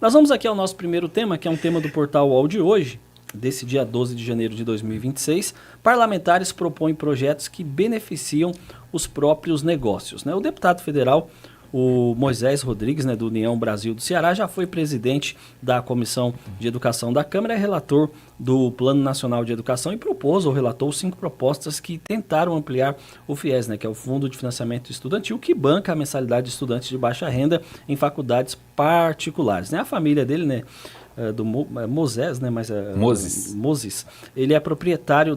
Nós vamos aqui ao nosso primeiro tema, que é um tema do portal UOL de hoje, desse dia 12 de janeiro de 2026. Parlamentares propõem projetos que beneficiam os próprios negócios, né? O deputado federal, o Moisés Rodrigues, né, do União Brasil do Ceará, já foi presidente da Comissão de Educação da Câmara, é relator do Plano Nacional de Educação e propôs ou relatou 5 propostas que tentaram ampliar o FIES, né, que é o Fundo de Financiamento Estudantil, que banca a mensalidade de estudantes de baixa renda em faculdades particulares, né? A família dele, né, do Moisés, né, Moses, ele é proprietário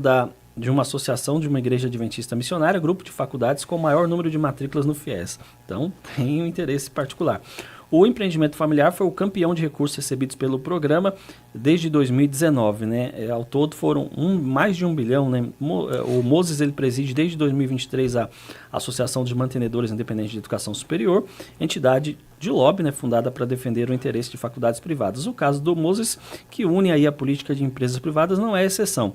de uma associação de uma igreja adventista missionária, grupo de faculdades com o maior número de matrículas no FIES. Então, tem um interesse particular. O empreendimento familiar foi o campeão de recursos recebidos pelo programa desde 2019, né? Ao todo foram mais de 1 bilhão, né? O Moses, ele preside desde 2023 a Associação de Mantenedores Independentes de Educação Superior, entidade de lobby, né, fundada para defender o interesse de faculdades privadas. O caso do Moses, que une aí a política de empresas privadas, não é exceção.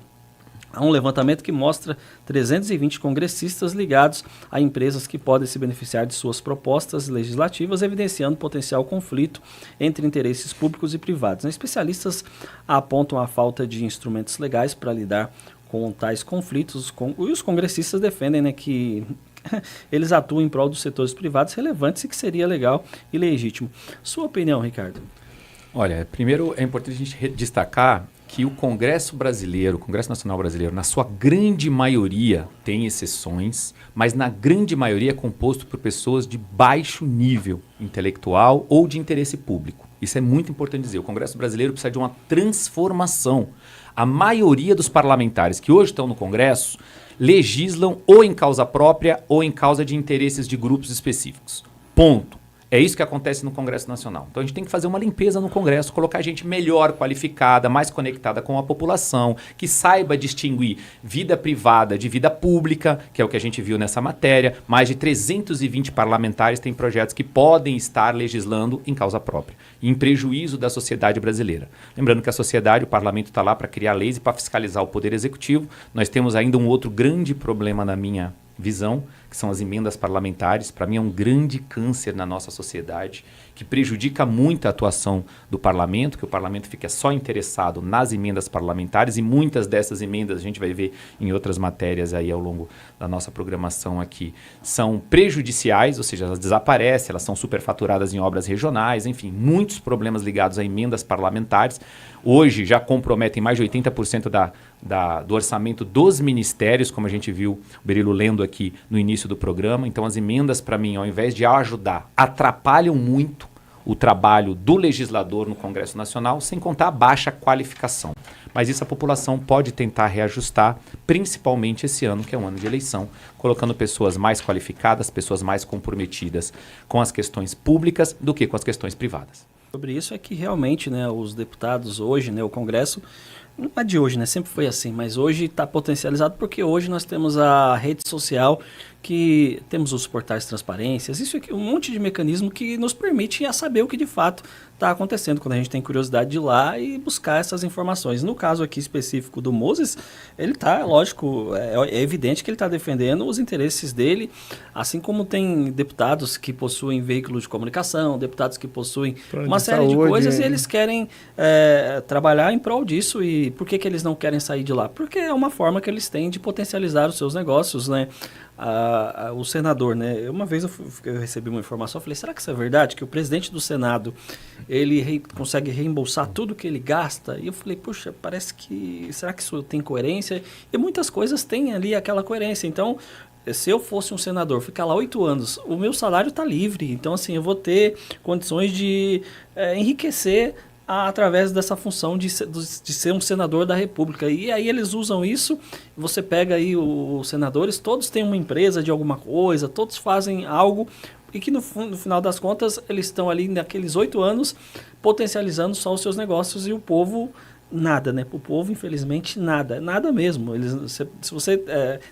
Há um levantamento que mostra 320 congressistas ligados a empresas que podem se beneficiar de suas propostas legislativas, evidenciando potencial conflito entre interesses públicos e privados. Especialistas apontam a falta de instrumentos legais para lidar com tais conflitos, e os congressistas defendem, né, que eles atuam em prol dos setores privados relevantes e que seria legal e legítimo. Sua opinião, Ricardo? Olha, primeiro é importante a gente destacar que o Congresso brasileiro, o Congresso Nacional Brasileiro, na sua grande maioria tem exceções, mas na grande maioria é composto por pessoas de baixo nível intelectual ou de interesse público. Isso é muito importante dizer. O Congresso brasileiro precisa de uma transformação. A maioria dos parlamentares que hoje estão no Congresso legislam ou em causa própria ou em causa de interesses de grupos específicos. Ponto. É isso que acontece no Congresso Nacional. Então a gente tem que fazer uma limpeza no Congresso, colocar gente melhor qualificada, mais conectada com a população, que saiba distinguir vida privada de vida pública, que é o que a gente viu nessa matéria. Mais de 320 parlamentares têm projetos que podem estar legislando em causa própria, em prejuízo da sociedade brasileira. Lembrando que a sociedade, o parlamento está lá para criar leis e para fiscalizar o poder executivo. Nós temos ainda um outro grande problema na minha visão, que são as emendas parlamentares. Para mim é um grande câncer na nossa sociedade, que prejudica muito a atuação do parlamento, que o parlamento fica só interessado nas emendas parlamentares, e muitas dessas emendas, a gente vai ver em outras matérias aí ao longo da nossa programação aqui, são prejudiciais, ou seja, elas desaparecem, elas são superfaturadas em obras regionais, enfim, muitos problemas ligados a emendas parlamentares. Hoje já comprometem mais de 80% do orçamento dos ministérios, como a gente viu o Berilo lendo aqui no início do programa. Então as emendas, para mim, ao invés de ajudar, atrapalham muito o trabalho do legislador no Congresso Nacional, sem contar a baixa qualificação. Mas isso a população pode tentar reajustar, principalmente esse ano, que é um ano de eleição, colocando pessoas mais qualificadas, pessoas mais comprometidas com as questões públicas do que com as questões privadas. Sobre isso é que realmente, né, os deputados hoje, né, o Congresso, não é de hoje, né, sempre foi assim, mas hoje está potencializado porque hoje nós temos a rede social, que temos os portais de transparências, isso aqui, um monte de mecanismo que nos permite saber o que de fato está acontecendo, quando a gente tem curiosidade de ir lá e buscar essas informações. No caso aqui específico do Moses, ele está, lógico, é evidente que ele está defendendo os interesses dele, assim como tem deputados que possuem veículos de comunicação, deputados que possuem uma série de coisas, e eles querem trabalhar em prol disso. E por que eles não querem sair de lá? Porque é uma forma que eles têm de potencializar os seus negócios, né? O senador, né? Uma vez eu recebi uma informação, eu falei, será que isso é verdade? Que o presidente do Senado, ele consegue reembolsar tudo que ele gasta? E eu falei, puxa, parece que... Será que isso tem coerência? E muitas coisas têm ali aquela coerência. Então, se eu fosse um senador, ficar lá 8 anos, o meu salário está livre. Então, assim, eu vou ter condições de enriquecer através dessa função de ser um senador da República. E aí eles usam isso, você pega aí os senadores, todos têm uma empresa de alguma coisa, todos fazem algo, e que no final das contas eles estão ali naqueles 8 anos potencializando só os seus negócios, e o povo nada, né? O povo, infelizmente, nada mesmo. Se você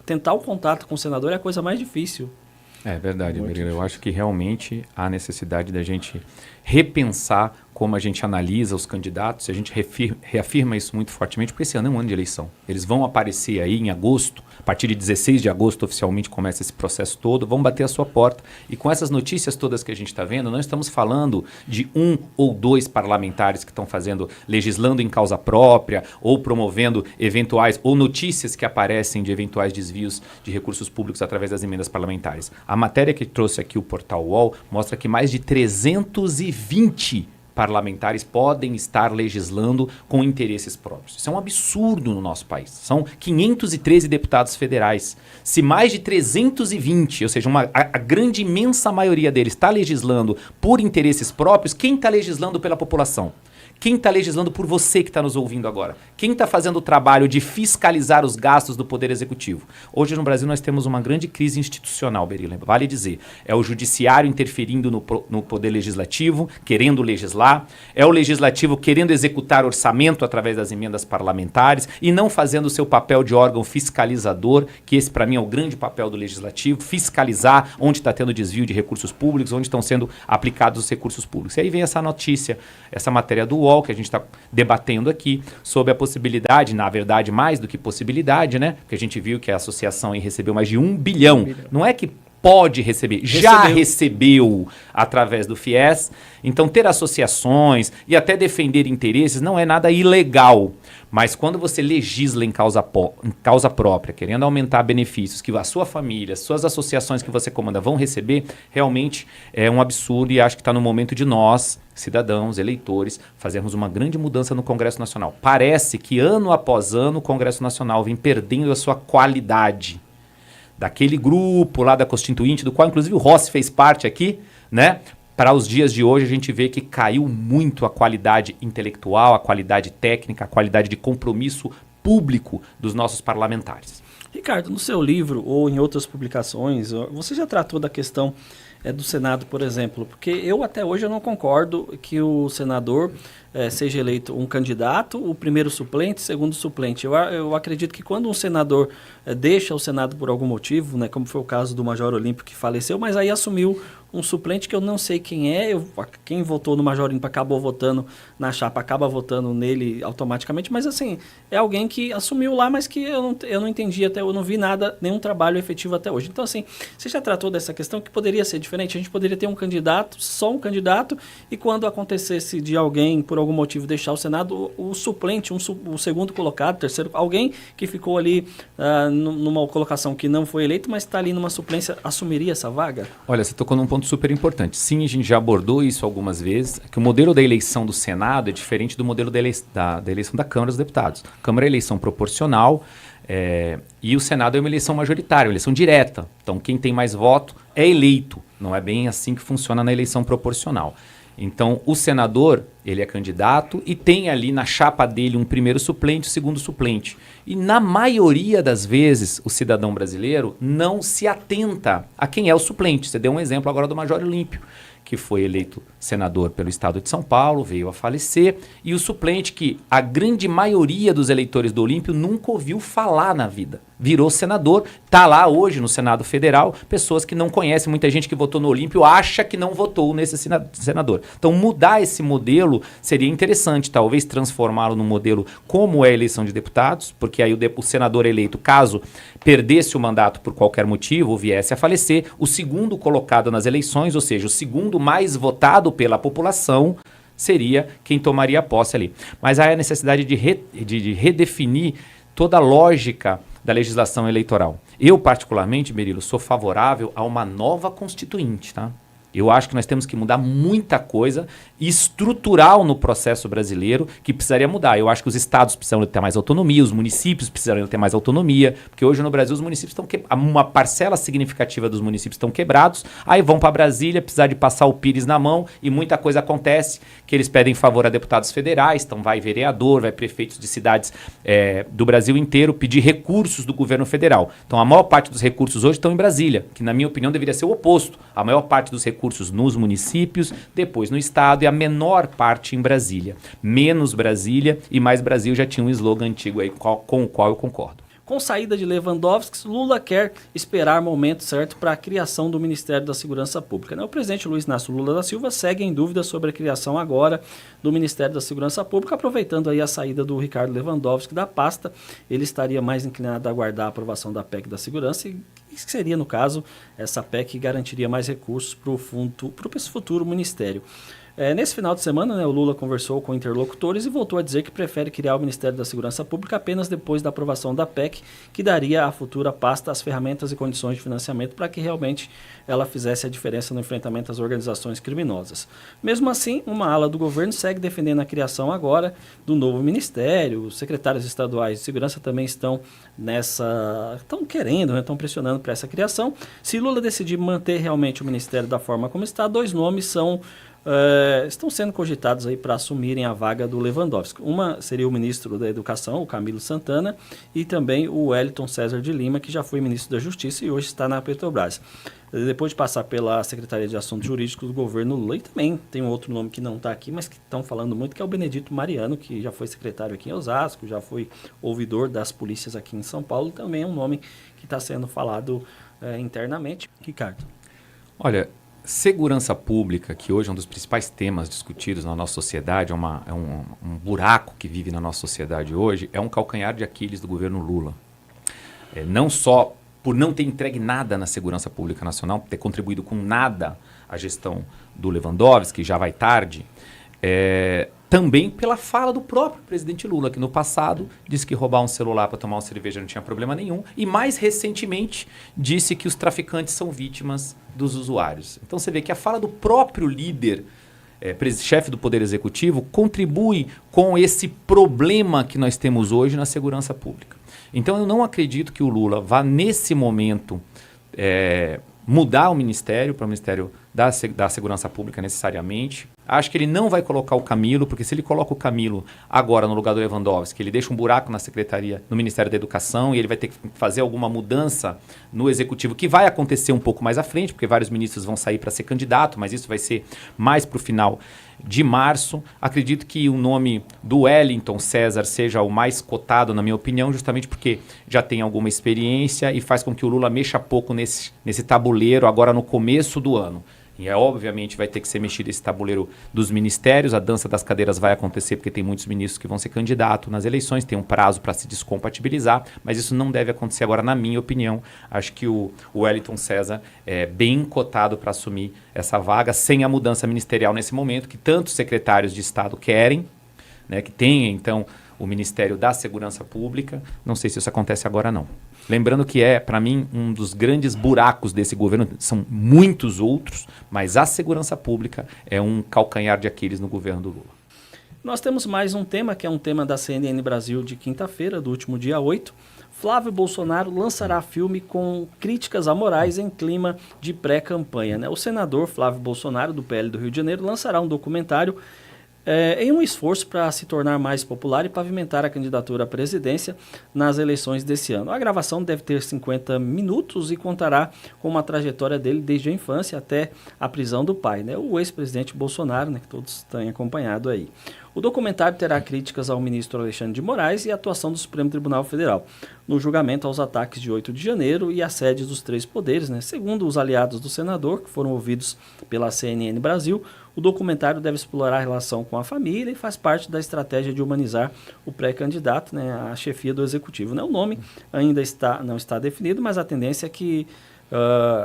tentar o contato com o senador é a coisa mais difícil. É verdade, Berilo. Eu acho que realmente há necessidade da gente repensar como a gente analisa os candidatos, a gente reafirma isso muito fortemente, porque esse ano é um ano de eleição. Eles vão aparecer aí em agosto, a partir de 16 de agosto oficialmente começa esse processo todo, vão bater a sua porta. E com essas notícias todas que a gente está vendo, não estamos falando de 1 ou 2 parlamentares que estão legislando em causa própria, ou promovendo eventuais, ou notícias que aparecem de eventuais desvios de recursos públicos através das emendas parlamentares. A matéria que trouxe aqui o portal UOL mostra que mais de 320 parlamentares podem estar legislando com interesses próprios. Isso é um absurdo no nosso país. São 513 deputados federais. Se mais de 320, ou seja, a grande imensa maioria deles está legislando por interesses próprios, quem está legislando pela população? Quem está legislando por você que está nos ouvindo agora? Quem está fazendo o trabalho de fiscalizar os gastos do Poder Executivo? Hoje no Brasil nós temos uma grande crise institucional, Berila. Vale dizer, é o Judiciário interferindo no Poder Legislativo, querendo legislar, é o Legislativo querendo executar orçamento através das emendas parlamentares e não fazendo o seu papel de órgão fiscalizador, que esse para mim é o grande papel do Legislativo, fiscalizar onde está tendo desvio de recursos públicos, onde estão sendo aplicados os recursos públicos. E aí vem essa notícia, essa matéria do UOL, que a gente está debatendo aqui, sobre a possibilidade, na verdade, mais do que possibilidade, né? Porque a gente viu que a associação aí recebeu mais de 1 bilhão. Não é que pode receber, já recebeu através do FIES. Então, ter associações e até defender interesses não é nada ilegal. Mas quando você legisla em causa própria, querendo aumentar benefícios que a sua família, suas associações que você comanda vão receber, realmente é um absurdo e acho que está no momento de nós, cidadãos, eleitores, fazermos uma grande mudança no Congresso Nacional. Parece que ano após ano o Congresso Nacional vem perdendo a sua qualidade. Daquele grupo lá da Constituinte, do qual inclusive o Rossi fez parte aqui, né? Para os dias de hoje a gente vê que caiu muito a qualidade intelectual, a qualidade técnica, a qualidade de compromisso público dos nossos parlamentares. Ricardo, no seu livro ou em outras publicações, você já tratou da questão do Senado, por exemplo, porque eu até hoje eu não concordo que o senador seja eleito um candidato, o primeiro suplente, segundo suplente. Eu acredito que quando um senador deixa o Senado por algum motivo, né, como foi o caso do Major Olímpio que faleceu, mas aí assumiu um suplente que eu não sei quem é, quem votou no Major Olímpio acabou votando na chapa, acaba votando nele automaticamente, mas assim, é alguém que assumiu lá, mas que eu não entendi até, eu não vi nada, nenhum trabalho efetivo até hoje. Então assim, você já tratou dessa questão que poderia ser diferente, a gente poderia ter um candidato, só um candidato, e quando acontecesse de alguém, por algum motivo, deixar o Senado, o suplente, o segundo colocado, terceiro, alguém que ficou ali numa colocação que não foi eleito, mas está ali numa suplência, assumiria essa vaga? Olha, você tocou num ponto super importante. Sim, a gente já abordou isso algumas vezes, que o modelo da eleição do Senado é diferente do modelo da eleição da Câmara dos Deputados. A Câmara é eleição proporcional e o Senado é uma eleição majoritária, uma eleição direta. Então, quem tem mais voto é eleito. Não é bem assim que funciona na eleição proporcional. Então, o senador, ele é candidato e tem ali na chapa dele um primeiro suplente, um segundo suplente. E na maioria das vezes, o cidadão brasileiro não se atenta a quem é o suplente. Você deu um exemplo agora do Major Olímpio, que foi eleito senador pelo estado de São Paulo, veio a falecer, e o suplente que a grande maioria dos eleitores do Olímpio nunca ouviu falar na vida. Virou senador, está lá hoje no Senado Federal, pessoas que não conhecem, muita gente que votou no Olímpio acha que não votou nesse senador. Então mudar esse modelo seria interessante, talvez transformá-lo num modelo como é a eleição de deputados, porque aí o senador eleito, caso perdesse o mandato por qualquer motivo ou viesse a falecer, o segundo colocado nas eleições, ou seja, o segundo mais votado pela população, seria quem tomaria posse ali. Mas há a necessidade de redefinir toda a lógica da legislação eleitoral. Eu, particularmente, Berilo, sou favorável a uma nova constituinte, tá? Eu acho que nós temos que mudar muita coisa estrutural no processo brasileiro que precisaria mudar. Eu acho que os estados precisam ter mais autonomia, os municípios precisariam ter mais autonomia, porque hoje no Brasil os municípios estão uma parcela significativa dos municípios estão quebrados, aí vão para Brasília, precisar de passar o pires na mão e muita coisa acontece que eles pedem favor a deputados federais, então vai vereador, vai prefeitos de cidades do Brasil inteiro pedir recursos do governo federal. Então a maior parte dos recursos hoje estão em Brasília, que na minha opinião deveria ser o oposto. A maior parte dos recursos nos municípios, depois no estado e a menor parte em Brasília. Menos Brasília e mais Brasil já tinha um slogan antigo aí com o qual eu concordo. Com saída de Lewandowski, Lula quer esperar o momento certo para a criação do Ministério da Segurança Pública, né? O presidente Luiz Inácio Lula da Silva segue em dúvida sobre a criação agora do Ministério da Segurança Pública, aproveitando aí a saída do Ricardo Lewandowski da pasta. Ele estaria mais inclinado a aguardar a aprovação da PEC da Segurança, e que seria, no caso, essa PEC que garantiria mais recursos para o futuro ministério. Nesse final de semana, né, o Lula conversou com interlocutores e voltou a dizer que prefere criar o Ministério da Segurança Pública apenas depois da aprovação da PEC, que daria à futura pasta as ferramentas e condições de financiamento para que realmente ela fizesse a diferença no enfrentamento às organizações criminosas. Mesmo assim, uma ala do governo segue defendendo a criação agora do novo ministério. Os secretários estaduais de segurança também estão querendo, né, estão pressionando para essa criação. Se Lula decidir manter realmente o ministério da forma como está, 2 nomes estão sendo cogitados aí para assumirem a vaga do Lewandowski. Uma seria o ministro da Educação, o Camilo Santana, e também o Wellington César de Lima, que já foi ministro da Justiça e hoje está na Petrobras. Depois de passar pela Secretaria de Assuntos Jurídicos do governo Lula, e também tem um outro nome que não está aqui, mas que estão falando muito, que é o Benedito Mariano, que já foi secretário aqui em Osasco, já foi ouvidor das polícias aqui em São Paulo, também é um nome que está sendo falado internamente. Ricardo. Olha, segurança pública, que hoje é um dos principais temas discutidos na nossa sociedade, é um buraco que vive na nossa sociedade hoje, é um calcanhar de Aquiles do governo Lula. Não só por não ter entregue nada na segurança pública nacional, ter contribuído com nada à gestão do Lewandowski, já vai tarde, também pela fala do próprio presidente Lula, que no passado disse que roubar um celular para tomar uma cerveja não tinha problema nenhum, e mais recentemente disse que os traficantes são vítimas dos usuários. Então você vê que a fala do próprio líder, chefe do Poder Executivo, contribui com esse problema que nós temos hoje na segurança pública. Então eu não acredito que o Lula vá, nesse momento, mudar o ministério para o Ministério da Segurança Pública necessariamente. Acho que ele não vai colocar o Camilo, porque se ele coloca o Camilo agora no lugar do Lewandowski, ele deixa um buraco na Secretaria, no Ministério da Educação, e ele vai ter que fazer alguma mudança no Executivo, que vai acontecer um pouco mais à frente, porque vários ministros vão sair para ser candidato, mas isso vai ser mais para o final de março. Acredito que o nome do Wellington César seja o mais cotado, na minha opinião, justamente porque já tem alguma experiência e faz com que o Lula mexa pouco nesse tabuleiro agora no começo do ano. E obviamente vai ter que ser mexido esse tabuleiro dos ministérios, a dança das cadeiras vai acontecer porque tem muitos ministros que vão ser candidatos nas eleições, tem um prazo para se descompatibilizar, mas isso não deve acontecer agora, na minha opinião. Acho que o Wellington César é bem cotado para assumir essa vaga, sem a mudança ministerial nesse momento, que tantos secretários de Estado querem, né, que tenha então o Ministério da Segurança Pública. Não sei se isso acontece agora, não. Lembrando que para mim, um dos grandes buracos desse governo, são muitos outros, mas a segurança pública é um calcanhar de Aquiles no governo do Lula. Nós temos mais um tema, que é um tema da CNN Brasil de quinta-feira, do último dia 8. Flávio Bolsonaro lançará filme com críticas a Moraes em clima de pré-campanha, né? O senador Flávio Bolsonaro, do PL do Rio de Janeiro, lançará um documentário em um esforço para se tornar mais popular e pavimentar a candidatura à presidência nas eleições desse ano. A gravação deve ter 50 minutos e contará com uma trajetória dele desde a infância até a prisão do pai, né? O ex-presidente Bolsonaro, né, que todos têm acompanhado aí. O documentário terá críticas ao ministro Alexandre de Moraes e a atuação do Supremo Tribunal Federal no julgamento aos ataques de 8 de janeiro e assédios dos 3 poderes, né? Segundo os aliados do senador, que foram ouvidos pela CNN Brasil, o documentário deve explorar a relação com a família e faz parte da estratégia de humanizar o pré-candidato, né, à chefia do executivo, né? O nome ainda não está definido, mas a tendência é que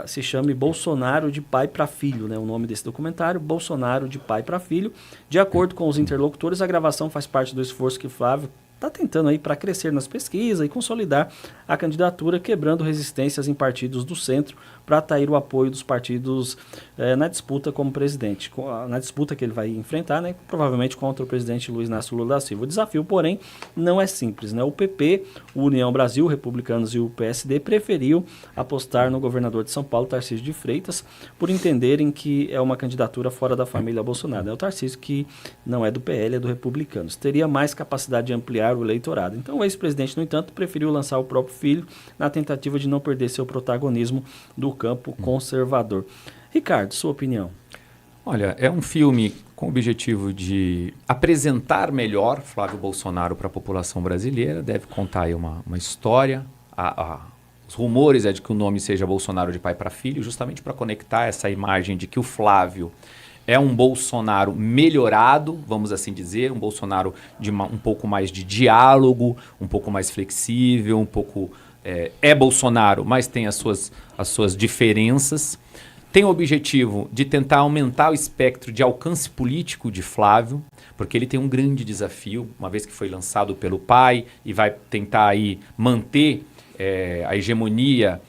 se chame Bolsonaro de pai para filho, né? O nome desse documentário, Bolsonaro de pai para filho. De acordo com os interlocutores, a gravação faz parte do esforço que Flávio está tentando aí para crescer nas pesquisas e consolidar a candidatura, quebrando resistências em partidos do centro para atrair o apoio dos partidos na disputa como presidente, na disputa que ele vai enfrentar, né, provavelmente contra o presidente Luiz Inácio Lula da Silva. O desafio, porém, não é simples, né? O PP, o União Brasil, Republicanos e o PSD preferiu apostar no governador de São Paulo, Tarcísio de Freitas, por entenderem que é uma candidatura fora da família Bolsonaro. É o Tarcísio, que não é do PL, é do Republicanos. Teria mais capacidade de ampliar o eleitorado. Então o ex-presidente, no entanto, preferiu lançar o próprio filho na tentativa de não perder seu protagonismo do campo conservador. Ricardo, sua opinião? Olha, é um filme com o objetivo de apresentar melhor Flávio Bolsonaro para a população brasileira. Deve contar aí uma história. Os rumores é de que o nome seja Bolsonaro de pai para filho, justamente para conectar essa imagem de que o Flávio é um Bolsonaro melhorado, vamos assim dizer, um Bolsonaro de um pouco mais de diálogo, um pouco mais flexível, um pouco... É Bolsonaro, mas tem as suas diferenças. Tem o objetivo de tentar aumentar o espectro de alcance político de Flávio, porque ele tem um grande desafio, uma vez que foi lançado pelo pai e vai tentar aí manter a hegemonia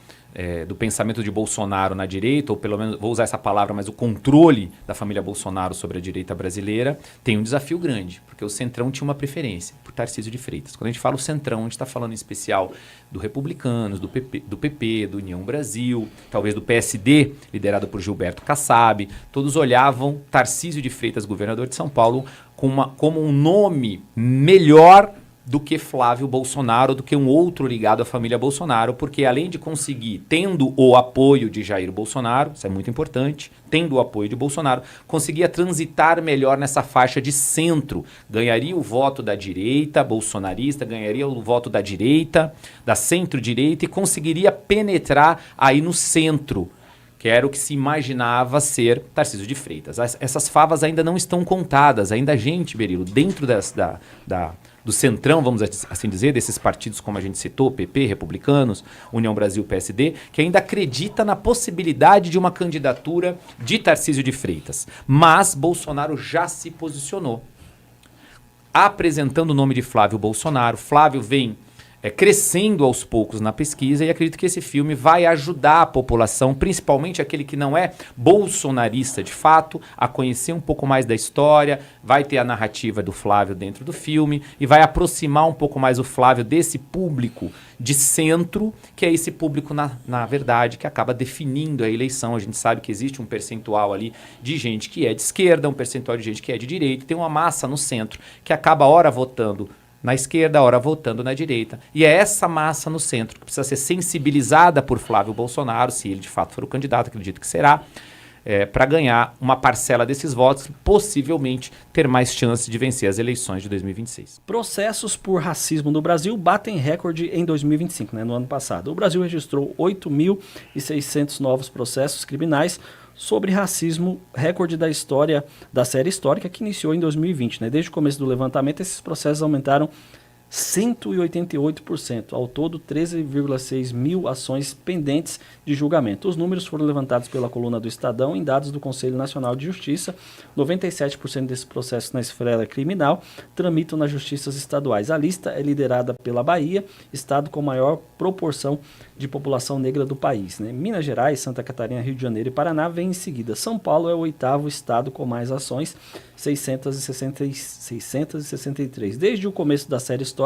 do pensamento de Bolsonaro na direita, ou pelo menos, vou usar essa palavra, mas o controle da família Bolsonaro sobre a direita brasileira, tem um desafio grande, porque o Centrão tinha uma preferência por Tarcísio de Freitas. Quando a gente fala o Centrão, a gente está falando em especial do Republicanos, do PP, do União Brasil, talvez do PSD, liderado por Gilberto Kassab. Todos olhavam Tarcísio de Freitas, governador de São Paulo, como um nome melhor do que Flávio Bolsonaro, do que um outro ligado à família Bolsonaro, porque além de conseguir, tendo o apoio de Jair Bolsonaro, isso é muito importante, tendo o apoio de Bolsonaro, conseguia transitar melhor nessa faixa de centro, ganharia o voto da direita bolsonarista, ganharia o voto da direita, da centro-direita e conseguiria penetrar aí no centro, que era o que se imaginava ser Tarcísio de Freitas. Essas favas ainda não estão contadas, ainda a gente, Berilo, dentro do centrão, vamos assim dizer, desses partidos como a gente citou, PP, Republicanos, União Brasil, PSD, que ainda acredita na possibilidade de uma candidatura de Tarcísio de Freitas. Mas Bolsonaro já se posicionou, apresentando o nome de Flávio Bolsonaro. Flávio vem crescendo aos poucos na pesquisa e acredito que esse filme vai ajudar a população, principalmente aquele que não é bolsonarista de fato, a conhecer um pouco mais da história, vai ter a narrativa do Flávio dentro do filme e vai aproximar um pouco mais o Flávio desse público de centro, que é esse público, na verdade, que acaba definindo a eleição. A gente sabe que existe um percentual ali de gente que é de esquerda, um percentual de gente que é de direita, e tem uma massa no centro que acaba ora votando na esquerda, ora votando na direita. E é essa massa no centro que precisa ser sensibilizada por Flávio Bolsonaro, se ele de fato for o candidato, acredito que será, para ganhar uma parcela desses votos e possivelmente ter mais chances de vencer as eleições de 2026. Processos por racismo no Brasil batem recorde em 2025, no ano passado. O Brasil registrou 8.600 novos processos criminais sobre racismo, recorde da história da série histórica que iniciou em 2020. Desde o começo do levantamento, esses processos aumentaram 188%. Ao todo, 13,6 mil ações pendentes de julgamento. Os números foram levantados pela coluna do Estadão em dados do Conselho Nacional de Justiça. 97% desses processos na esfera criminal tramitam nas justiças estaduais. A lista é liderada pela Bahia, estado com maior proporção de população negra do país. Minas Gerais, Santa Catarina, Rio de Janeiro e Paraná vêm em seguida. São Paulo é o 8º estado com mais ações, 663. Desde o começo da série histórica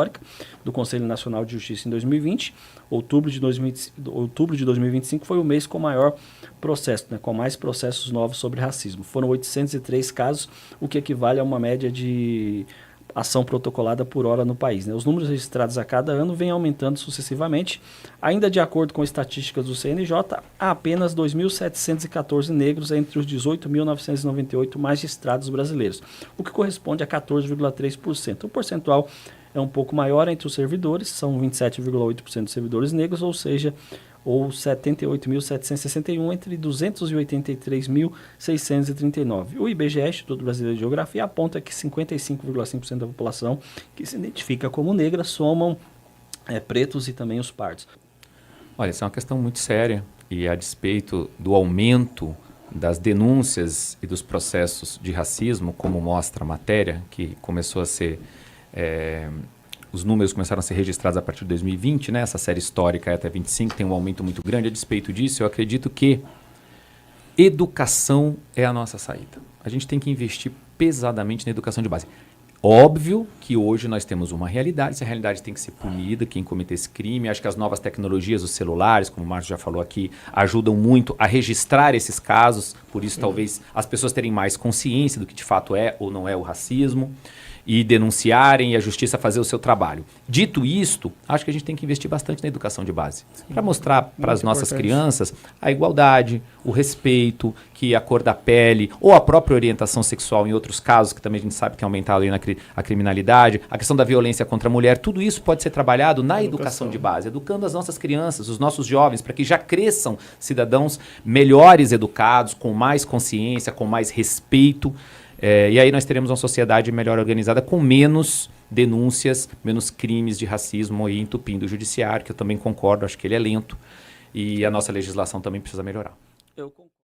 do Conselho Nacional de Justiça em 2020, outubro de 2025 foi o mês com maior processo, com mais processos novos sobre racismo. Foram 803 casos, o que equivale a uma média de ação protocolada por hora no país. Os números registrados a cada ano vêm aumentando sucessivamente. Ainda de acordo com estatísticas do CNJ, há apenas 2.714 negros entre os 18.998 magistrados brasileiros, o que corresponde a 14,3%. O percentual é um pouco maior entre os servidores, são 27,8% dos servidores negros, ou 78.761 entre 283.639. O IBGE, Instituto Brasileiro de Geografia, aponta que 55,5% da população que se identifica como negra somam pretos e também os pardos. Olha, essa é uma questão muito séria e a despeito do aumento das denúncias e dos processos de racismo, como mostra a matéria, que começou a ser... os números começaram a ser registrados a partir de 2020, essa série histórica até 25 tem um aumento muito grande. A despeito disso, eu acredito que educação é a nossa saída. A gente tem que investir pesadamente na educação de base. Óbvio que hoje nós temos uma realidade, essa realidade tem que ser punida, quem cometer esse crime. Acho que as novas tecnologias, os celulares, como o Márcio já falou aqui, ajudam muito a registrar esses casos, por isso talvez as pessoas terem mais consciência do que de fato é ou não é o racismo e denunciarem e a justiça fazer o seu trabalho. Dito isto, acho que a gente tem que investir bastante na educação de base, para mostrar para as nossas crianças a igualdade, o respeito, que a cor da pele, ou a própria orientação sexual em outros casos, que também a gente sabe que é aumentado aí a criminalidade, a questão da violência contra a mulher, tudo isso pode ser trabalhado na educação de base, educando as nossas crianças, os nossos jovens, para que já cresçam cidadãos melhores educados, com mais consciência, com mais respeito. E aí nós teremos uma sociedade melhor organizada, com menos denúncias, menos crimes de racismo aí entupindo o judiciário, que eu também concordo, acho que ele é lento, e a nossa legislação também precisa melhorar.